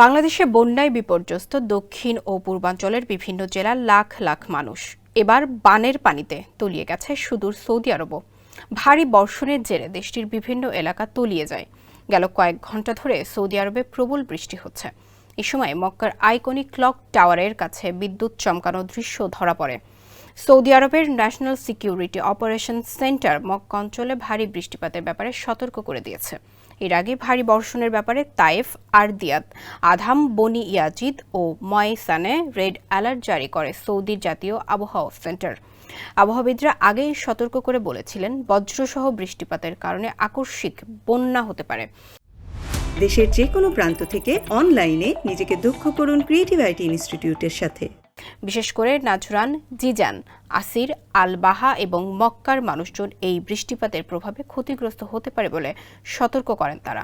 বাংলাদেশে বন্যায় বিপর্যস্ত দক্ষিণ ও পূর্বাঞ্চলের বিভিন্ন জেলার লাখ লাখ মানুষ এবার বানের পানিতে তলিয়ে গেছে সুদূর সৌদি আরবও। ভারী বর্ষণের জেরে দেশটির বিভিন্ন এলাকা তলিয়ে যায়। গেল কয়েক ঘণ্টা ধরে সৌদি আরবে প্রবল বৃষ্টি হচ্ছে। এ সময় মক্কার আইকনিক ক্লক টাওয়ারের কাছে বিদ্যুৎ চমকানো দৃশ্য ধরা পড়ে। সৌদি আরবের national security operation centre Mecca অঞ্চলে ভারী বৃষ্টিপাতের ব্যাপারে সতর্ক করে দিয়েছে। এর আগে ভারী বর্ষণের ব্যাপারে তায়েফ, আরদিয়াত, আধাম, বনি ইয়াজিদ ও ময়সানে রেড অ্যালার্ট জারি করে সৌদির জাতীয় আবহাওয়া সেন্টার। আবহাওয়াবিদরা আগেই সতর্ক করে বলেছিলেন, বজ্রসহ বৃষ্টিপাতের কারণে আকস্মিক বন্যা হতে পারে। দেশের যে কোনো প্রান্ত থেকে অনলাইনে নিজেকে দক্ষ করুন ক্রিয়েটিভ আইটি ইনস্টিটিউটের সাথে। বিশেষ করে নাজরান, জিজান, আসির, আল বাহা এবং মক্কার মানুষজন এই বৃষ্টিপাতের প্রভাবে ক্ষতিগ্রস্ত হতে পারে বলে সতর্ক করেন তারা।